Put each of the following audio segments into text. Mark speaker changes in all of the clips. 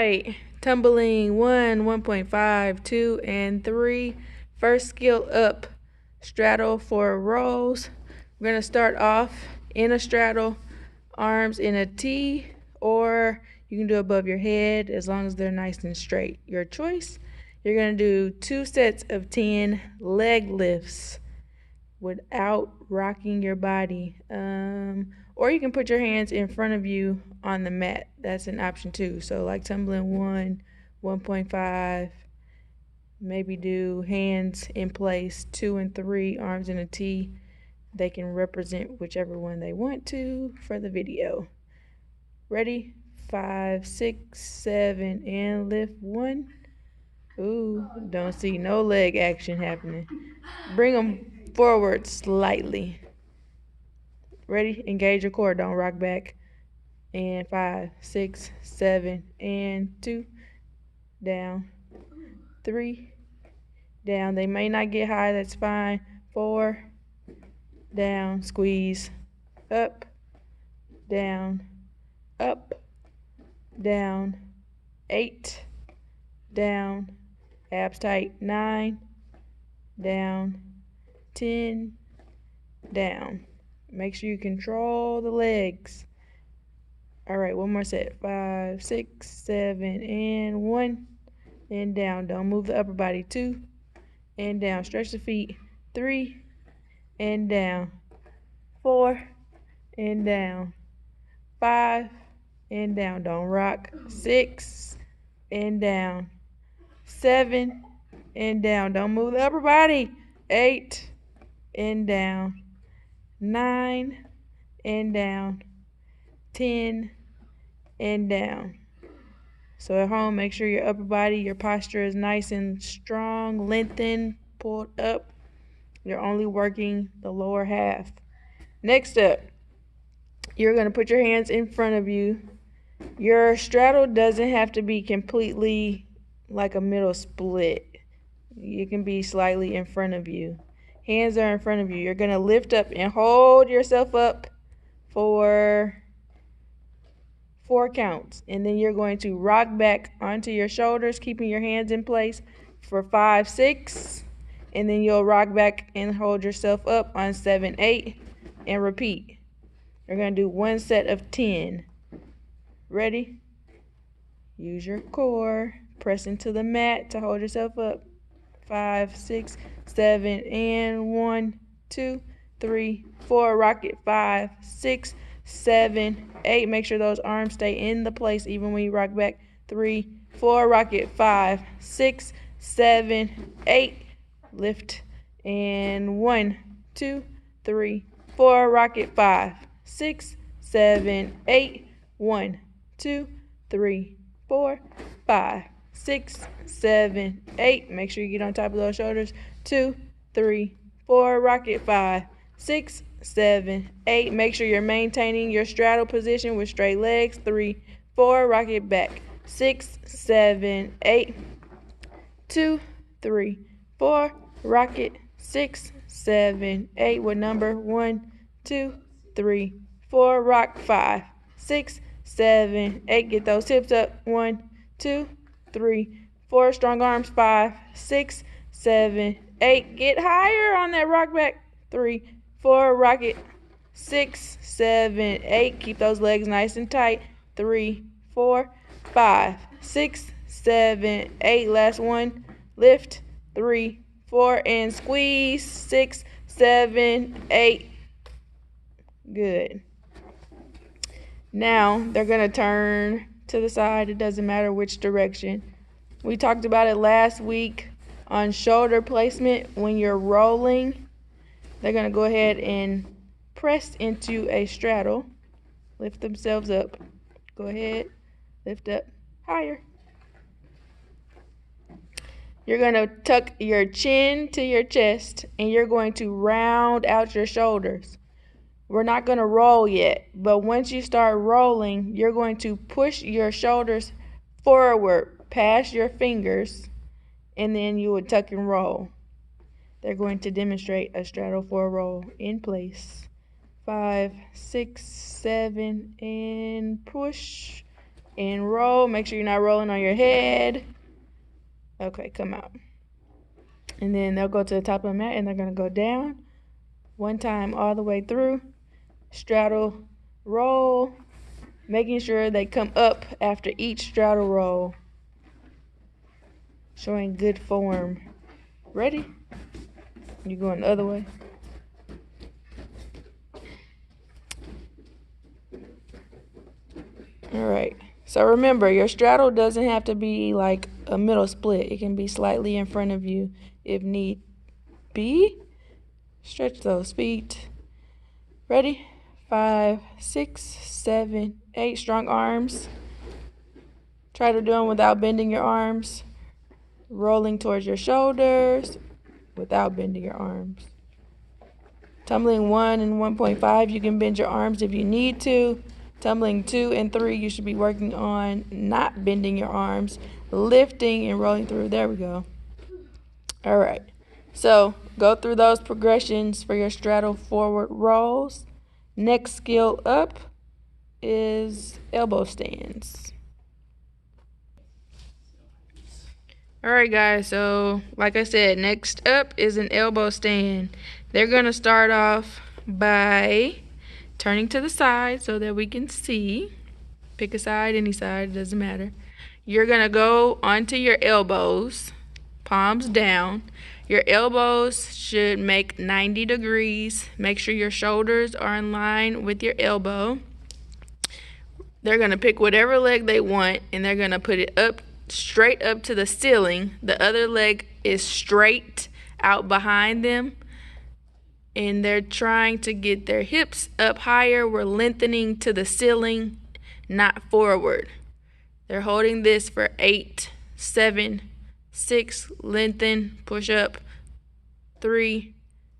Speaker 1: right, tumbling 1, 1.5, 2, and 3. First skill up, straddle for rolls. We're going to start off in a straddle, arms in a T, or you can do above your head as long as they're nice and straight. Your choice. You're going to do 2 sets of 10 leg lifts without rocking your body. Or you can put your hands in front of you on the mat. That's an option too. So like tumbling 1, 1.5, maybe do hands in place, 2 and 3, arms in a T. They can represent whichever one they want to for the video. Ready? 5, 6, 7, and lift 1. Ooh, don't see no leg action happening. Bring them forward slightly. Ready? Engage your core. Don't rock back. And 5, 6, 7, and 2. Down. 3. Down. They may not get high. That's fine. 4. Down. Squeeze. Up. Down. Up. Down. 8. Down. Abs tight. 9. Down. 10. Down. Make sure you control the legs. All right, one more set. 5, 6, 7, and 1. And down. Don't move the upper body. 2. And down. Stretch the feet. 3. And down. 4. And down. 5. And down. Don't rock. 6. And down. 7. And down. Don't move the upper body. 8. And down. 9. And down. 10. And down. So at home, make sure your upper body, your posture is nice and strong, lengthened, pulled up. You're only working the lower half. Next up, you're going to put your hands in front of you. Your straddle doesn't have to be completely like a middle split. You can be slightly in front of you. Hands are in front of you. You're going to lift up and hold yourself up for 4 counts, and then you're going to rock back onto your shoulders, keeping your hands in place for 5, 6, and then you'll rock back and hold yourself up on 7, 8, and repeat. You're going to do 1 set of 10. Ready? Use your core. Press into the mat to hold yourself up. 5, 6, 7, and 1, 2, 3, 4. Rock it. 5, 6, 7, 8. Make sure those arms stay in the place even when you rock back. 3, 4. Rock it. 5, 6, 7, 8. Lift. And 1, 2, 3, 4. Rock it. 5, 6, 7, 8. 1, 2, 3, 4, 5, 6, 7, 8. Make sure you get on top of those shoulders. 2, 3, 4. Rock it. 5, 6, 7, 8. Make sure you're maintaining your straddle position with straight legs. 3, 4. Rock it back. 6, 7, 8. 2, 3, 4. Rock it. 6, 7, 8. What number? 1, 2, 3, 4. Rock. 5, 6, 7, 8. Get those hips up. 1, 2, 3, 4. Strong arms. 5, 6, 7, 8. Get higher on that rock back. 3, 4. Rock it. 6, 7, 8. Keep those legs nice and tight. 3, 4, 5, 6, 7, 8. Last one. Lift. 3, 4, and squeeze. 6, 7, 8. Good. Now they're going to turn to the side. It doesn't matter which direction. We talked about it last week on shoulder placement. When you're rolling, they're going to go ahead and press into a straddle. Lift themselves up. Go ahead. Lift up higher. You're going to tuck your chin to your chest, and you're going to round out your shoulders. We're not going to roll yet, but once you start rolling, you're going to push your shoulders forward past your fingers, and then you would tuck and roll. They're going to demonstrate a straddle for a roll in place. 5, 6, 7, and push. and roll. Make sure you're not rolling on your head. Okay, come out. And then they'll go to the top of the mat and they're going to go down one time all the way through. Straddle, roll, making sure they come up after each straddle roll. Showing good form. Ready? You're going the other way. Alright, so remember, your straddle doesn't have to be like a middle split. It can be slightly in front of you if need be. Stretch those feet. Ready? 5, 6, 7, 8. Strong arms. Try to do them without bending your arms. Rolling towards your shoulders without bending your arms. Tumbling 1 and 1.5, you can bend your arms if you need to. Tumbling 2 and 3, you should be working on not bending your arms, lifting and rolling through. There we go. All right. So go through those progressions for your straddle forward rolls. Next skill up is elbow stands. All right, guys. So like I said, next up is an elbow stand. They're going to start off by turning to the side so that we can see. Pick a side, any side, doesn't matter. You're going to go onto your elbows, palms down. Your elbows should make 90 degrees. Make sure your shoulders are in line with your elbow. They're going to pick whatever leg they want and they're going to put it up, straight up to the ceiling. The other leg is straight out behind them. And they're trying to get their hips up higher. We're lengthening to the ceiling, not forward. They're holding this for 8, 7, 6, lengthen, push up, 3,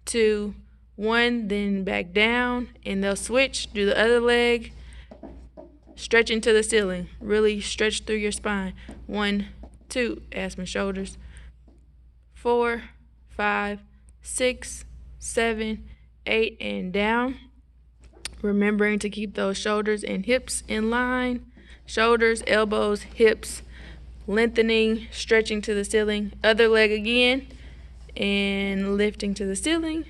Speaker 1: 2, 1, then back down, and they'll switch, do the other leg, stretch into the ceiling, really stretch through your spine. 1, 2, ask my shoulders, 4, 5, 6, 7, 8, and down. Remembering to keep those shoulders and hips in line. Shoulders, elbows, hips, lengthening, stretching to the ceiling. Other leg again, and lifting to the ceiling.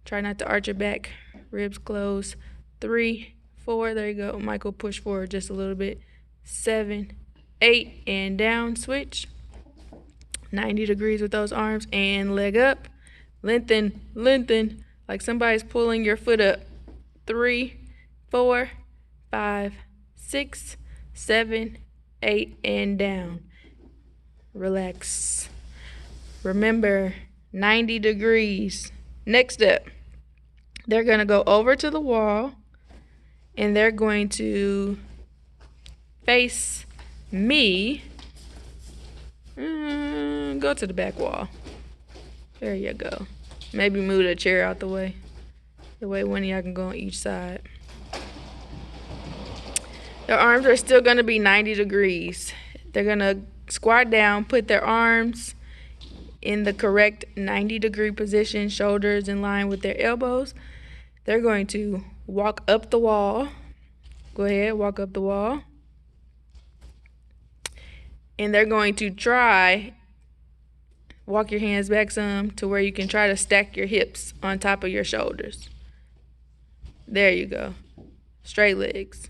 Speaker 1: Try not to arch your back. Ribs close. 3, 4, there you go. Michael, push forward just a little bit. 7, 8, and down, switch. 90 degrees with those arms, and leg up. Lengthen, lengthen, like somebody's pulling your foot up. 3, 4, 5, 6, 7, 8, and down. Relax. Remember, 90 degrees. Next up, they're going to go over to the wall, and they're going to face me. Go to the back wall. There you go. Maybe move the chair out the way. The way one of y'all can go on each side. Their arms are still going to be 90 degrees. They're going to squat down, put their arms in the correct 90-degree position, shoulders in line with their elbows. They're going to walk up the wall. Go ahead, walk up the wall. And they're going to try, walk your hands back some to where you can try to stack your hips on top of your shoulders. There you go. Straight legs.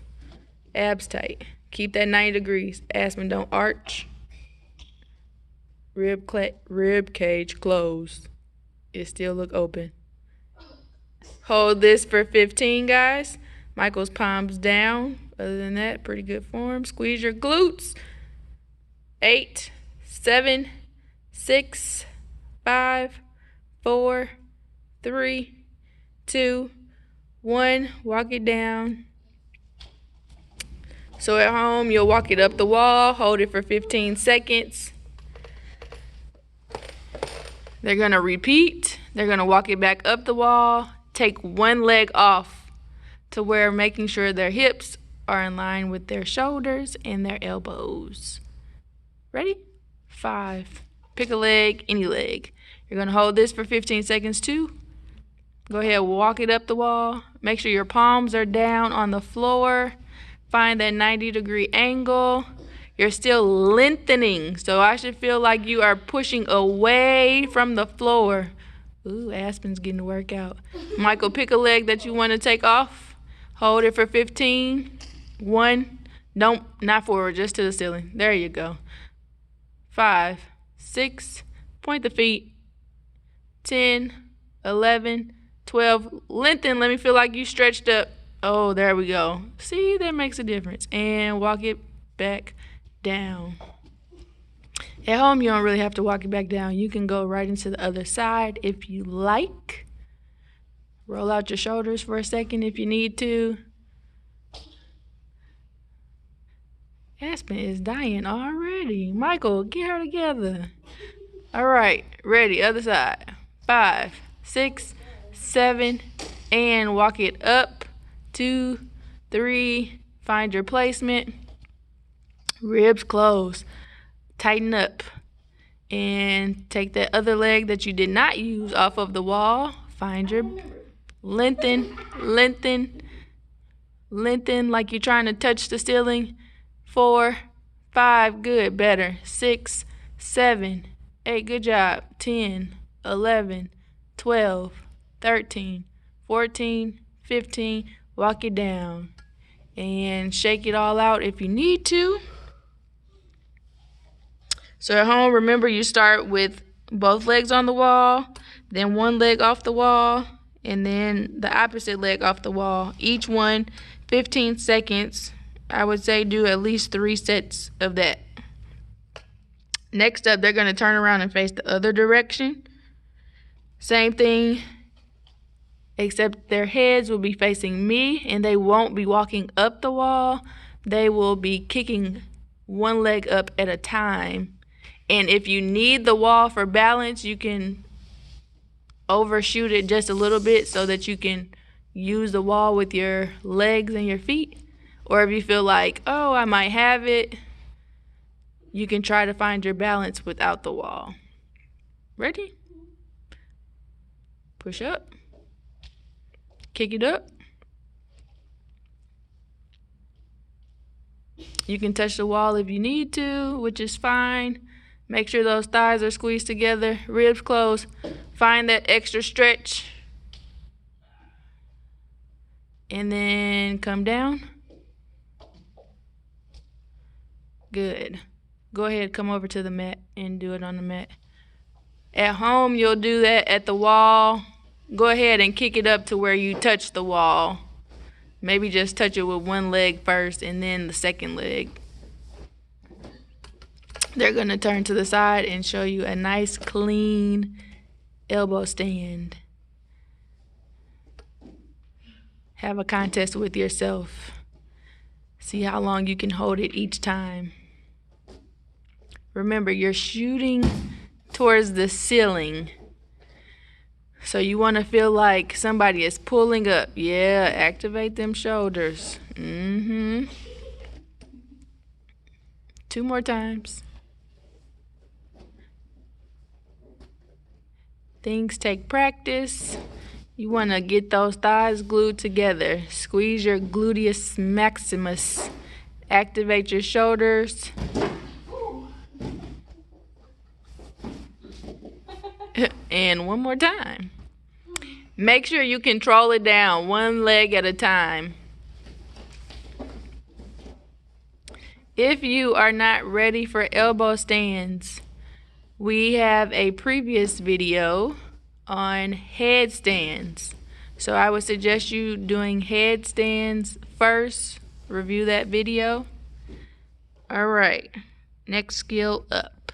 Speaker 1: Abs tight. Keep that 90 degrees. Aspen, don't arch. Rib cage closed. It still look open. Hold this for 15, guys. Michael's palms down. Other than that, pretty good form. Squeeze your glutes. 8, 7, 6, 5, 4, 3, 2, 1. Walk it down. So at home, you'll walk it up the wall, hold it for 15 seconds. They're going to repeat. They're going to walk it back up the wall, take one leg off to where making sure their hips are in line with their shoulders and their elbows. Ready? 5. Pick a leg, any leg. You're going to hold this for 15 seconds too. Go ahead, walk it up the wall. Make sure your palms are down on the floor. Find that 90-degree angle. You're still lengthening, so I should feel like you are pushing away from the floor. Ooh, Aspen's getting to work out. Michael, pick a leg that you want to take off. Hold it for 15. 1. Not forward, just to the ceiling. There you go. 5, 6. Point the feet. 10, 11, 12. Lengthen. Let me feel like you stretched up. Oh, there we go. See, that makes a difference. And walk it back down. At home, you don't really have to walk it back down. You can go right into the other side if you like. Roll out your shoulders for a second if you need to. Aspen is dying already. Michael, get her together. All right, ready, other side. 5, 6, 7, and walk it up. 2, 3, find your placement. Ribs close. Tighten up. And take that other leg that you did not use off of the wall. Find your lengthen like you're trying to touch the ceiling. 4, 5, good, better. 6, 7, 8, good job. 10, 11, 12, 13, 14, 15. Walk it down and shake it all out if you need to. So at home, remember you start with both legs on the wall, then one leg off the wall, and then the opposite leg off the wall. Each one 15 seconds. I would say do at least 3 sets of that. Next up, they're going to turn around and face the other direction. Same thing, except their heads will be facing me, and they won't be walking up the wall. They will be kicking one leg up at a time. And if you need the wall for balance, you can overshoot it just a little bit so that you can use the wall with your legs and your feet. Or if you feel like, oh, I might have it, you can try to find your balance without the wall. Ready? Push up. Kick it up. You can touch the wall if you need to, which is fine. Make sure those thighs are squeezed together, ribs closed. Find that extra stretch. And then come down. Good. Go ahead, come over to the mat and do it on the mat. At home, you'll do that at the wall. Go ahead and kick it up to where you touch the wall. Maybe just touch it with one leg first and then the second leg. They're going to turn to the side and show you a nice, clean elbow stand. Have a contest with yourself. See how long you can hold it each time. Remember, you're shooting towards the ceiling. So you want to feel like somebody is pulling up. Yeah, activate them shoulders. 2 more times. Things take practice. You want to get those thighs glued together. Squeeze your gluteus maximus. Activate your shoulders. And one more time. Make sure you control it down, one leg at a time. If you are not ready for elbow stands, we have a previous video on headstands. So I would suggest you doing headstands first. Review that video. All right, next skill up.